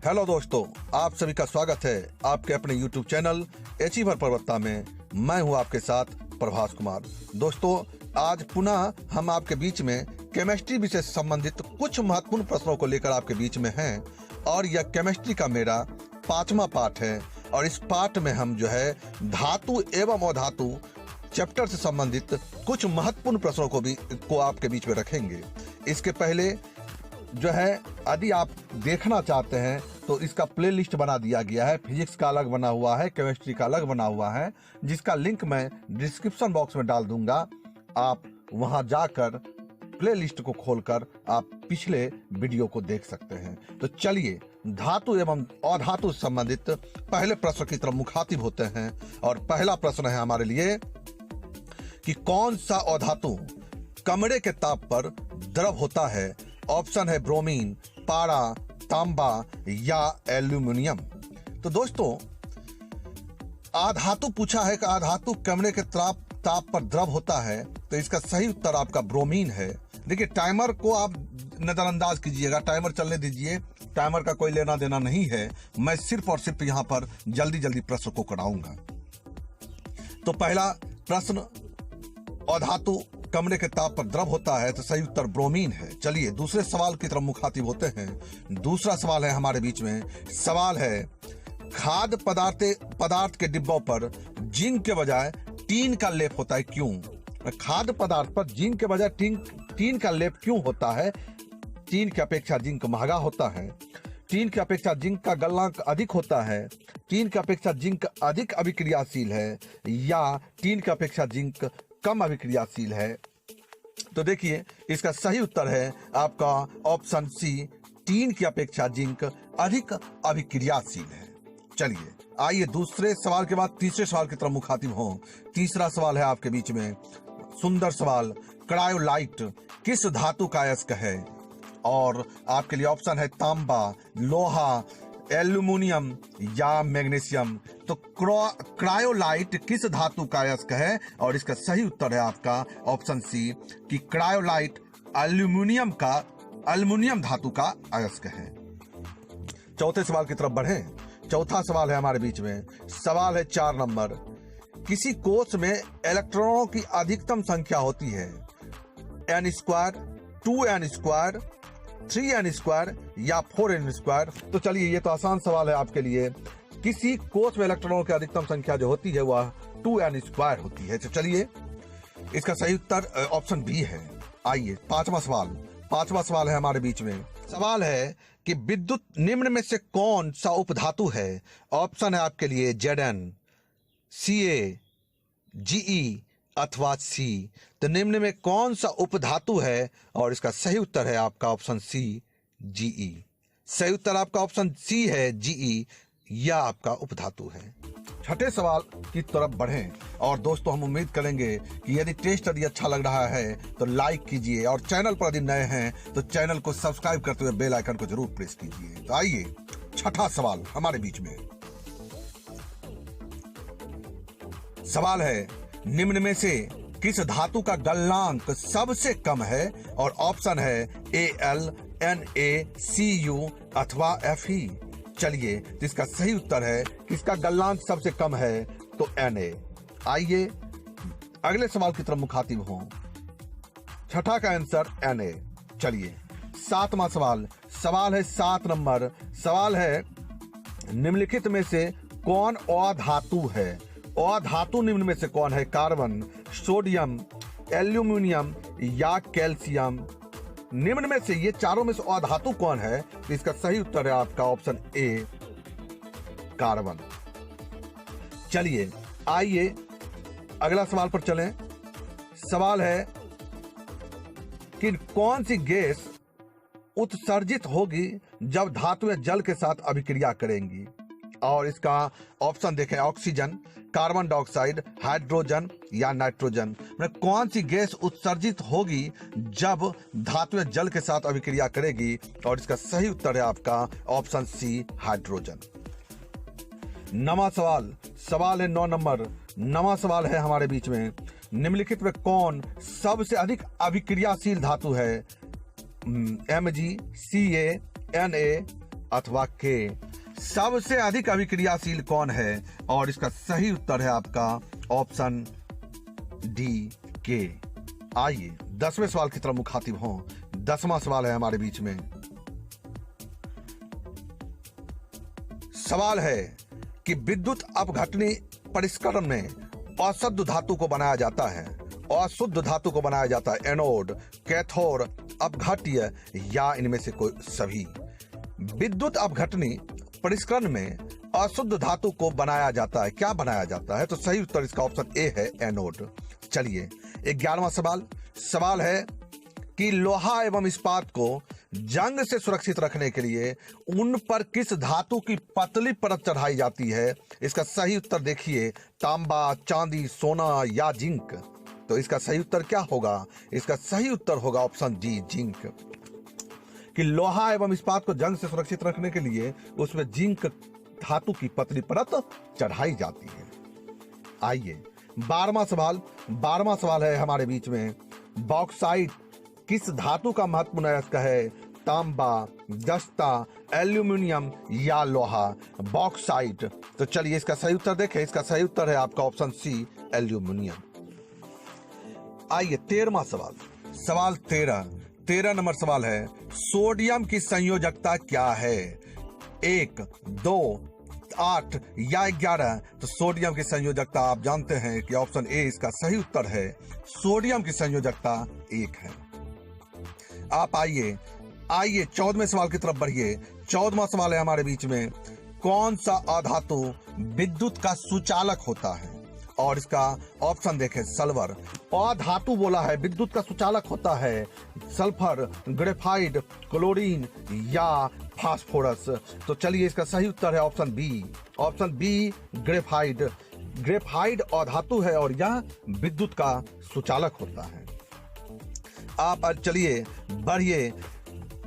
Hello दोस्तों, आप सभी का स्वागत है आपके अपने YouTube चैनल अचीवर पर्वता में। मैं हूं आपके साथ प्रभास कुमार। दोस्तों, आज पुनः हम आपके बीच में केमिस्ट्री विषय से संबंधित कुछ महत्वपूर्ण प्रश्नों को लेकर आपके बीच में हैं और यह केमिस्ट्री का मेरा 5वां पाठ है। और इस पाठ में हम धातु एवं अधातु चैप्टर से संबंधित कुछ महत्वपूर्ण प्रश्नों को आपके बीच में रखेंगे। इसके पहले यदि आप देखना चाहते हैं तो इसका प्लेलिस्ट बना दिया गया है। फिजिक्स का अलग बना हुआ है, केमिस्ट्री का अलग बना हुआ है, जिसका लिंक मैं डिस्क्रिप्शन बॉक्स में डाल दूंगा। आप वहां जाकर प्लेलिस्ट को खोलकर आप पिछले वीडियो को देख सकते हैं। तो चलिए धातु एवं अधातु से संबंधित पहले प्रश्न की तरफ मुखातिब होते हैं। और पहला प्रश्न है हमारे लिए कि कौन सा अधातु कमरे के ताप पर द्रव होता है। ऑप्शन है ब्रोमीन, पारा, तांबा या एल्यूमिनियम। तो दोस्तों, आधातु पूछा है कि आधातु कमरे के ताप पर द्रव होता है, तो इसका सही उत्तर आपका ब्रोमीन है। देखिए, टाइमर को आप नजरअंदाज कीजिएगा, टाइमर चलने दीजिए, टाइमर का कोई लेना देना नहीं है। मैं सिर्फ और सिर्फ यहां पर जल्दी जल्दी प्रश्न को कराऊंगा। तो पहला प्रश्न, अधातु कमरे के ताप पर द्रव होता है, तो सही उत्तर ब्रोमीन है। चलिए दूसरे सवाल की तरफ मुखातिब होते हैं। दूसरा सवाल है हमारे बीच में, सवाल है खाद्य पदार्थ के डिब्बों पर जिंक के बजाय टीन का लेप होता है, क्यों? खाद्य पदार्थ पर जिंक के बजाय टीन का लेप क्यों होता है? टीन की अपेक्षा जिंक महंगा होता है, टीन की अपेक्षा जिंक का गलनांक अधिक होता है, टीन की अपेक्षा जिंक अधिक अभिक्रियाशील है, या टीन की अपेक्षा जिंक कम अभिक्रियाशील है? तो देखिए, इसका सही उत्तर है आपका ऑप्शन सी, टीन की अपेक्षा जिंक अधिक अभिक्रियाशील है। चलिए आइए दूसरे सवाल के बाद तीसरे सवाल की तरफ मुखातिब हो। तीसरा सवाल है आपके बीच में, सुंदर सवाल, क्रायोलाइट किस धातु का अयस्क है? और आपके लिए ऑप्शन है तांबा, लोहा, एल्यूमिनियम या मैग्नीशियम। तो क्रायोलाइट किस धातु का अयस्क है? और इसका सही उत्तर है आपका ऑप्शन सी कि क्रायोलाइट एल्यूमिनियम धातु का अयस्क है। चौथे सवाल की तरफ बढ़ें। चौथा सवाल है हमारे बीच में, सवाल है 4 नंबर, किसी कोश में इलेक्ट्रॉनों की अधिकतम संख्या होती है n², 2n², 3n² या 4n²। तो चलिए, ये तो आसान सवाल है आपके लिए। किसी कोश में इलेक्ट्रॉनों की अधिकतम संख्या जो होती है वह 2n² होती है। तो चलिए, इसका सही उत्तर ऑप्शन बी है। आइए पांचवा सवाल है हमारे बीच में। सवाल है कि विद्युत निम्न में से कौन सा उपधातु है? ऑप्शन है आपके लिए Zn, Ca, Ge अथवा सी। तो निम्न में कौन सा उपधातु है? और इसका सही उत्तर है आपका ऑप्शन सी, Ge। सही उत्तर आपका ऑप्शन सी है, Ge, यह आपका उपधातु है। छठे सवाल की तरफ बढ़ें। और दोस्तों, हम उम्मीद करेंगे कि यदि अच्छा लग रहा है तो लाइक कीजिए, और चैनल पर यदि नए हैं तो चैनल को सब्सक्राइब करते हुए बेल आइकन को जरूर प्रेस कीजिए। तो आइए छठा सवाल हमारे बीच में। सवाल है, निम्न में से किस धातु का गलनांक सबसे कम है? और ऑप्शन है Al, Na, Cu अथवा Fe। चलिए, इसका सही उत्तर है कि इसका गलनांक सबसे कम है, तो Na। आइए अगले सवाल की तरफ मुखातिब हों। छठा का आंसर Na। चलिए 7वां सवाल है 7 नंबर। सवाल है, निम्नलिखित में से कौन अधातु है? अधातु निम्न में से कौन है? कार्बन, सोडियम, एल्यूमिनियम या कैल्शियम। निम्न में से ये चारों में से अधातु कौन है? तो इसका सही उत्तर है आपका ऑप्शन ए, कार्बन। चलिए आइए अगला सवाल पर चलें। सवाल है कि कौन सी गैस उत्सर्जित होगी जब धातुएं जल के साथ अभिक्रिया करेंगी? और इसका ऑप्शन देखें, ऑक्सीजन, कार्बन डाइऑक्साइड, हाइड्रोजन या नाइट्रोजन। कौन सी गैस उत्सर्जित होगी जब धातुएं जल के साथ अभिक्रिया करेगी? और इसका सही उत्तर है आपका ऑप्शन सी, हाइड्रोजन। नवा सवाल है 9 नंबर। नवा सवाल है हमारे बीच में, निम्नलिखित में कौन सबसे अधिक अभिक्रियाशील धातु है? Mg, Ca, Na अथवा के। सबसे अधिक अभिक्रियाशील कौन है? और इसका सही उत्तर है आपका ऑप्शन डी के। आइए 10वें सवाल की तरफ मुखातिब हों। 10वां सवाल है हमारे बीच में। सवाल है कि विद्युत अपघटनी परिष्करण में अशुद्ध धातु को बनाया जाता है। अशुद्ध धातु को बनाया जाता है एनोड, कैथोड, अपघट्य या इनमें से कोई सभी। विद्युत अपघटनी परिष्करण में अशुद्ध धातु को बनाया जाता है। क्या बनाया जाता है? तो सही उत्तर इसका ऑप्शन ए है एनोड। चलिए 11वां सवाल है कि लोहा एवं इस्पात को जंग से सुरक्षित रखने के लिए उन पर किस धातु की पतली परत चढ़ाई जाती है? इसका सही उत्तर देखिए, तांबा, चांदी, सोना या जिंक। तो इसका सही उत्तर क्या होगा? इसका सही उत्तर होगा ऑप्शन डी जिंक। कि लोहा एवं इस्पात को जंग से सुरक्षित रखने के लिए उसमें जिंक धातु की पतली परत चढ़ाई जाती है। आइए 12वां सवाल है हमारे बीच में। बॉक्साइट किस धातु का महत्वपूर्ण अयस्क है? तांबा, जस्ता, एल्यूमिनियम या लोहा? बॉक्साइट। तो चलिए इसका सही उत्तर देखें। इसका सही उत्तर है आपका ऑप्शन सी एल्यूमिनियम। आइए 13वां सवाल 13 नंबर सवाल है, सोडियम की संयोजकता क्या है? 1, 2, 8 या 11? तो सोडियम की संयोजकता आप जानते हैं कि ऑप्शन ए इसका सही उत्तर है। सोडियम की संयोजकता 1 है। आप आइए 14वें सवाल की तरफ बढ़िए। 14वां सवाल है हमारे बीच में। कौन सा अधातु विद्युत का सुचालक होता है? और इसका ऑप्शन देखें, सल्फर। अधातु बोला है, विद्युत का सुचालक होता है सल्फर, ग्रेफाइट, क्लोरीन या फास्फोरस? तो चलिए इसका सही उत्तर है ऑप्शन बी ग्रेफाइट। ग्रेफाइट अधातु है और यह विद्युत का सुचालक होता है। आप चलिए बढ़िए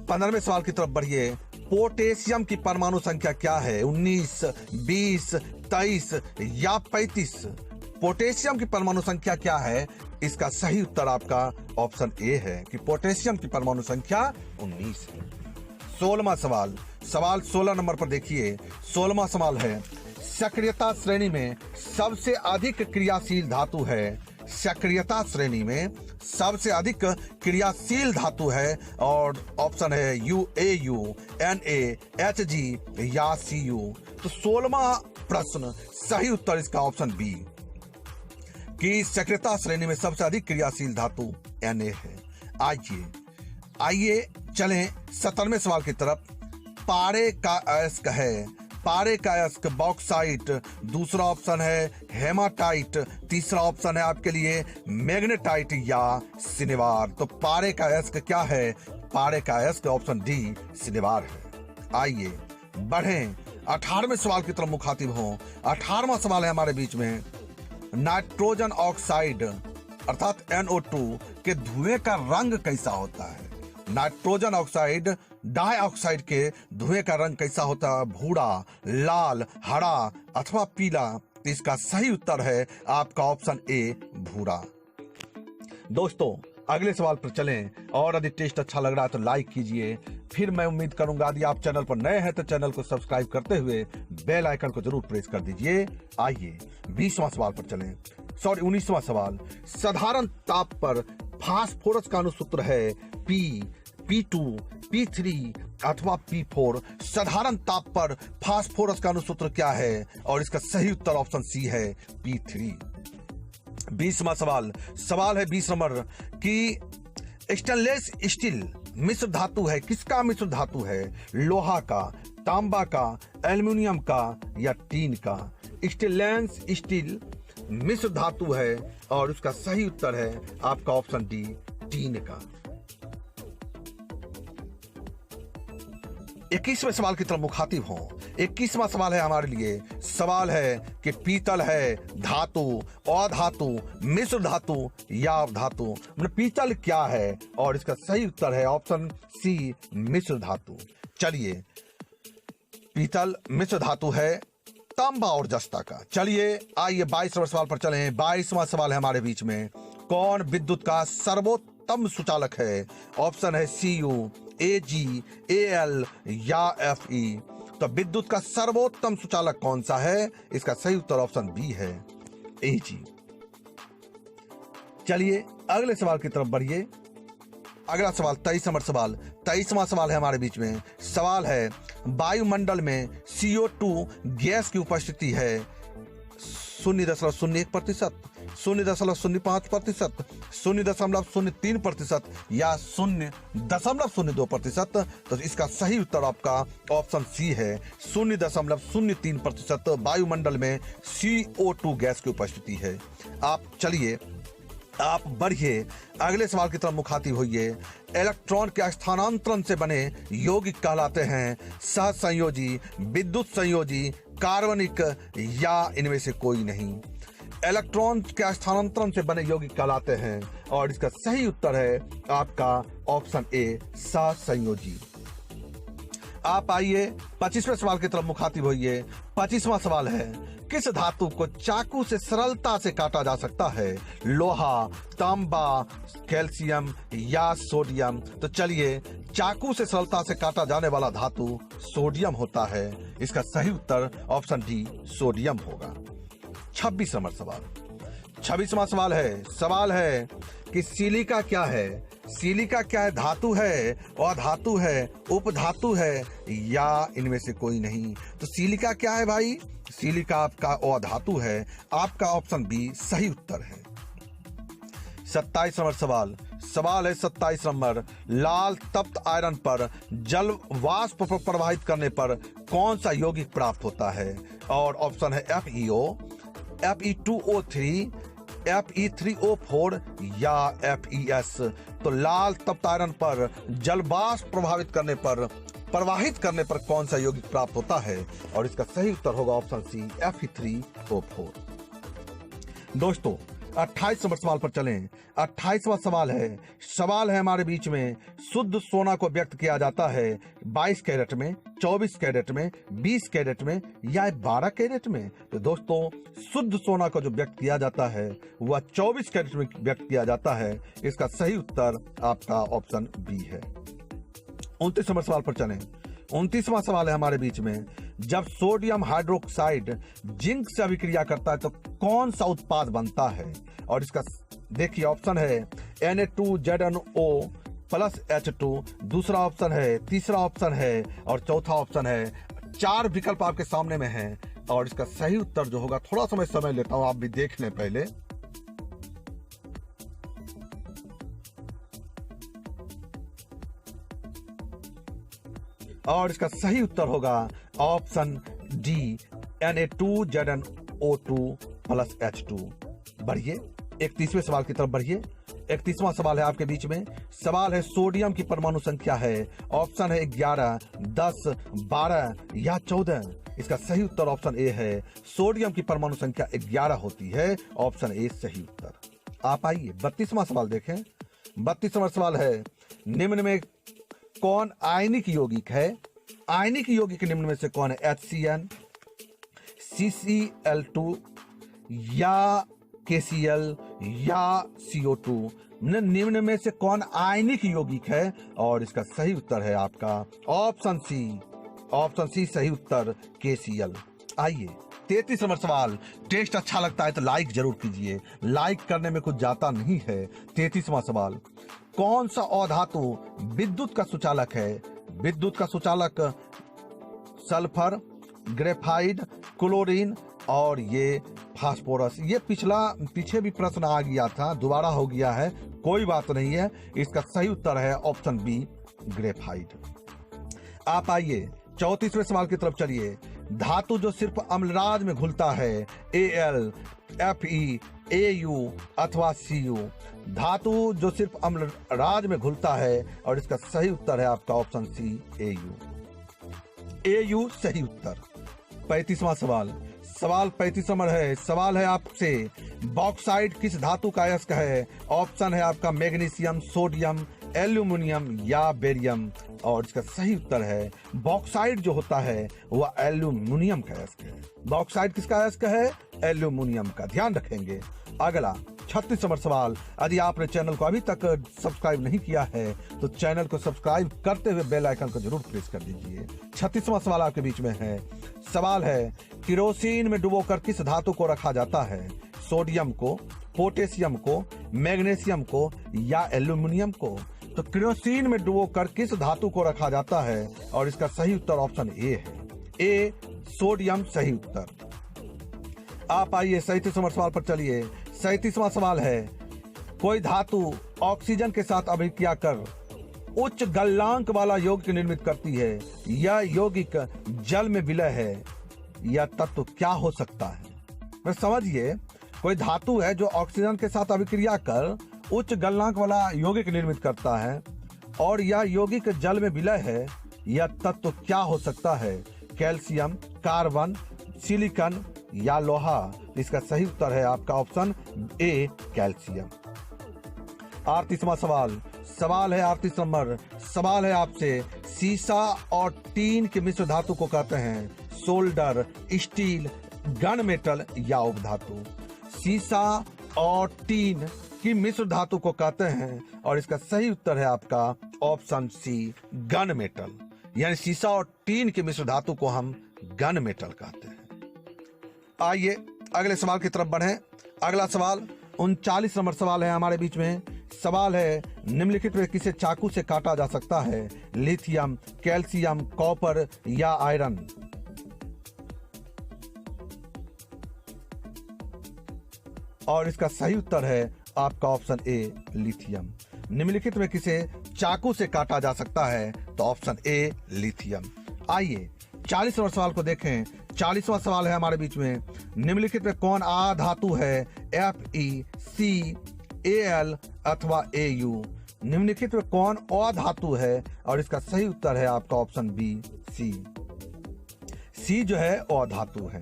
15वें सवाल की तरफ बढ़िए। पोटेशियम की परमाणु संख्या क्या है? 19, 20, 23 या 35? पोटेशियम की परमाणु संख्या क्या है? इसका सही उत्तर आपका ऑप्शन ए है कि पोटेशियम की परमाणु संख्या 19 है। 16वां सवाल 16 नंबर पर देखिए। 16वां सवाल है, सक्रियता श्रेणी में सबसे अधिक क्रियाशील धातु है। सक्रियता श्रेणी में सबसे अधिक क्रियाशील धातु है और ऑप्शन है AU, Na, Hg या Cu? तो 16वां प्रश्न सही उत्तर इसका ऑप्शन बी कि सक्रियता श्रेणी में सबसे अधिक क्रियाशील धातु Na है। आइए चलें 17वें सवाल की तरफ। पारे का अयस्क है। पारे का अयस्क बॉक्साइट, दूसरा ऑप्शन है हेमाटाइट, तीसरा ऑप्शन है आपके लिए मैग्नेटाइट या सिनेवार? तो पारे का अयस्क क्या है? पारे का अयस्क ऑप्शन डी सिनेवार है। आइए बढ़ें 18वें सवाल की तरफ मुखातिब हों। 18वां सवाल है हमारे बीच में। नाइट्रोजन ऑक्साइड अर्थात NO2 के धुएं का रंग कैसा होता है? नाइट्रोजन ऑक्साइड डाइऑक्साइड के धुएं का रंग कैसा होता है? भूरा, लाल, हरा अथवा पीला? इसका सही उत्तर है आपका ऑप्शन ए भूरा। दोस्तों अगले सवाल पर चलें और यदि टेस्ट अच्छा लग रहा है तो लाइक कीजिए। फिर मैं उम्मीद करूंगा यदि आप चैनल पर नए हैं तो चैनल को सब्सक्राइब करते हुए बेल आइकन को जरूर प्रेस कर दीजिए। आइए 20वां सवाल पर चलें। 19वां सवाल, साधारण ताप पर फास्फोरस का अनुसूत्र है P2, P3 अथवा P4? साधारण ताप पर फास्फोरस का अनुसूत्र क्या है? और इसका सही उत्तर ऑप्शन सी है P3। 20वां सवाल है 20 नंबर कि स्टेनलेस स्टील मिश्र धातु है। किसका मिश्र धातु है? लोहा का, तांबा का, एल्युमिनियम का या टीन का? स्टेनलेस स्टील मिश्र धातु है और उसका सही उत्तर है आपका ऑप्शन डी टीन का। 21वें सवाल की तरफ मुखातिब हों। 21वां सवाल है हमारे लिए। सवाल है कि पीतल है धातु, अधातु, मिश्र धातु या अवधातु? मतलब पीतल क्या है? और इसका सही उत्तर है ऑप्शन सी मिश्र धातु। चलिए पीतल मिश्र धातु है तांबा और जस्ता का। चलिए आइए 22वें सवाल पर चलें। 22वां सवाल है हमारे बीच में। कौन विद्युत का सर्वोत्तम सुचालक है? ऑप्शन है Cu, AG, AL या FE। तो विद्युत का सर्वोत्तम सुचालक कौन सा है? इसका सही उत्तर ऑप्शन बी है, AG। चलिए अगले सवाल की तरफ बढ़िए। अगला सवाल 23 नंबर सवाल, 23वां सवाल है हमारे बीच में। सवाल है, वायुमंडल में CO2 गैस की उपस्थिति है 0.01%, 0.05%, 0.03% या 0.02%। तो इसका सही उत्तर आपका ऑप्शन सी है, 0.03% वायुमंडल में CO2 गैस की उपस्थिति है। आप बढ़िए अगले सवाल की तरफ मुखातिब होइए। इलेक्ट्रॉन के स्थानांतरण से बने यौगिक कहलाते हैं सहसंयोजी, विद्युत संयोजी, कार्बनिक या इनमें से कोई नहीं। इलेक्ट्रॉन के स्थानांतरण से बने यौगिक कहलाते हैं और इसका सही उत्तर है आपका ऑप्शन ए, सहसंयोजी। आप आइए 25वें सवाल की तरफ मुखातिब होइए। 25वां सवाल है, किस धातु को चाकू से सरलता से काटा जा सकता है? लोहा, तांबा, कैल्शियम या सोडियम। तो चलिए, चाकू से सरलता से काटा जाने वाला धातु सोडियम होता है। इसका सही उत्तर ऑप्शन डी, सोडियम होगा। 26 नंबर सवाल, 26वां सवाल है कि सिलिका क्या है? सिलिका क्या है? धातु है, अधातु है, उपधातु है या इनमें से कोई नहीं। तो सिलिका क्या है भाई? सिलिका आपका अधातु है। आपका ऑप्शन बी सही उत्तर है। 27 नंबर सवाल है 27 नंबर, लाल तप्त आयरन पर जल वाष्प प्रवाहित करने पर कौन सा यौगिक प्राप्त होता है? और ऑप्शन है FeO, Fe2O3, Fe3O4 या FeS। तो लाल तप्त आयरन पर जल वाष्प प्रवाहित करने पर कौन सा यौगिक प्राप्त होता है? और इसका सही उत्तर होगा ऑप्शन सी, Fe3O4। दोस्तों 28 नंबर सवाल पर चलें। 28वां सवाल है हमारे बीच में, शुद्ध सोना को व्यक्त किया जाता है 22 कैरेट में, 24 कैरेट में, 20 कैरेट में या 12 कैरेट में। तो दोस्तों शुद्ध सोना को जो व्यक्त किया जाता है वह 24 कैरेट में व्यक्त किया जाता है। इसका सही उत्तर आपका ऑप्शन बी है। 29 नंबर सवाल पर चलें। 29वां सवाल है हमारे बीच में, जब सोडियम हाइड्रोक्साइड जिंक से अभिक्रिया करता है तो कौन सा उत्पाद बनता है? और इसका देखिए ऑप्शन है Na2ZnO प्लस H2, दूसरा ऑप्शन है, तीसरा ऑप्शन है और चौथा ऑप्शन है। 4 विकल्प आपके सामने में हैं और इसका सही उत्तर जो होगा, थोड़ा समय लेता हूं, आप भी देख लें पहले। और इसका सही उत्तर होगा option D, Na2ZnO2 plus H2। बढ़िए 31वें सवाल की तरफ बढ़िए। 31वां सवाल है आपके बीच में। सवाल है, सोडियम की परमाणु संख्या है, ऑप्शन है 11, 10, 12 या 14। इसका सही उत्तर ऑप्शन ए है, सोडियम की परमाणु संख्या 11 होती है। ऑप्शन ए सही उत्तर। आप आइए 32वां सवाल देखें। 32वां सवाल है, निम्न में कौन आयनिक यौगिक है? आयनिक यौगिक निम्न में से कौन है? HCN, CCl2 या KCl या CO2। निम्न में से कौन आयनिक यौगिक है? और इसका सही उत्तर है आपका ऑप्शन सी सही उत्तर, KCl। आइए 33 नंबर सवाल। टेस्ट अच्छा लगता है तो लाइक जरूर कीजिए, लाइक करने में कुछ जाता नहीं है। 33वां सवाल, कौन सा अधातु विद्युत का सुचालक है? विद्युत का सुचालक सल्फर, ग्रेफाइट, क्लोरीन और ये फास्फोरस। ये पीछे भी प्रश्न आ गया था, दोबारा हो गया है, कोई बात नहीं है। इसका सही उत्तर है ऑप्शन बी, ग्रेफाइट। आप आइए 34वें सवाल की तरफ चलिए। धातु जो सिर्फ अम्लराज में घुलता है, Al, Fe, Au अथवा Cu। धातु जो सिर्फ अम्लराज में घुलता है और इसका सही उत्तर है आपका ऑप्शन सी, Au सही उत्तर। 35वां सवाल 35 नंबर है। सवाल है आपसे, बॉक्साइट किस धातु का अयस्क है? ऑप्शन है आपका मैग्नीशियम, सोडियम, एल्यूमिनियम या बेरियम। और इसका सही उत्तर है, बॉक्साइट जो होता है वह एल्यूमिनियम का अयस्क है। बॉक्साइट किसका अयस्क है? एल्यूमिनियम का। ध्यान रखेंगे। अगला 36 नंबर सवाल, यदि आपने चैनल को अभी तक सब्सक्राइब नहीं किया है तो चैनल को सब्सक्राइब करते हुए बेल आइकन को जरूर प्रेस कर दीजिए। 36वां सवाल आपके बीच में है। सवाल है, केरोसिन में डुबोकर किस धातु को रखा जाता है? सोडियम को, पोटेशियम को, मैग्नीशियम को या एल्यूमिनियम को? तो केरोसिन में डुबोकर किस धातु को रखा जाता है? और इसका सही उत्तर ऑप्शन ए है, ए सोडियम सही उत्तर। आप आइए 37 नंबर सवाल पर चलिए। 37वां सवाल है, कोई धातु ऑक्सीजन के साथ अभिक्रिया कर उच्च गलनांक वाला यौगिक निर्मित करती है। यह यौगिक जल में विलय है। यह तत्व क्या हो सकता है? मैं समझिए, कोई धातु है जो ऑक्सीजन के साथ अभिक्रिया कर उच्च गलनांक वाला यौगिक निर्मित करता है और यह यौगिक जल में विलय है। यह तत्व क्या हो सकता है? कैल्शियम, कार्बन, सिलिकॉन या लोहा? इसका सही उत्तर है आपका ऑप्शन ए कैल्शियम। 38वां सवाल, सवाल है 38 नंबर, सवाल है आपसे, सीसा और टीन के मिश्र धातु को कहते हैं? सोल्डर, स्टील, गन मेटल या उपधातु? सीसा और टीन की मिश्र धातु को कहते हैं और इसका सही उत्तर है आपका ऑप्शन सी गन मेटल। यानी सीसा और टीन के मिश्र धातु को हम गन मेटल कहते हैं। आइए अगले सवाल की तरफ बढ़ें। अगला सवाल 39 नंबर सवाल है हमारे बीच में। सवाल है, निम्नलिखित में किसे चाकू से काटा जा सकता है? लिथियम, कैल्शियम, कॉपर या आयरन? और इसका सही उत्तर है आपका ऑप्शन ए लिथियम। निम्नलिखित में किसे चाकू से काटा जा सकता है? तो ऑप्शन ए लिथियम। आइए 40 नंबर सवाल को देखें। 40वां सवाल है हमारे बीच में। निम्नलिखित में कौन आ धातु है? Fe, Al अथवा Au? निम्नलिखित में कौन अ धातु है? और इसका सही उत्तर है आपका ऑप्शन बी सी। सी जो है अ धातु है।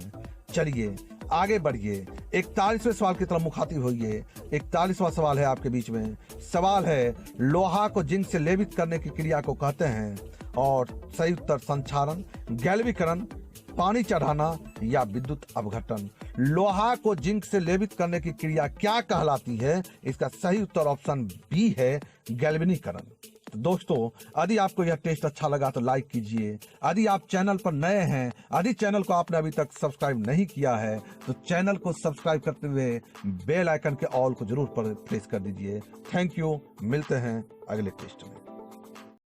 चलिए आगे बढ़िए, 41वें सवाल की तरफ मुखातिब होइए। 41वां सवाल है आपके बीच में। सवाल है, लोहा को जिंक से लेपित करने की क्रिया को कहते हैं? और सही उत्तर संक्षारण, गैल्वीकरण, पानी चढ़ाना या विद्युत अपघटन? लोहा को जिंक से लेपित करने की क्रिया क्या कहलाती है? इसका सही उत्तर ऑप्शन बी है गैल्वेनीकरण। तो दोस्तों, यदि आपको यह टेस्ट अच्छा लगा तो लाइक कीजिए। यदि आप चैनल पर नए हैं, यदि चैनल को आपने अभी तक सब्सक्राइब नहीं किया है तो चैनल को सब्सक्राइब करते हुए बेल आइकन के ऑल को जरूर प्रेस कर दीजिए। Thank you. मिलते हैं अगले टेस्ट में।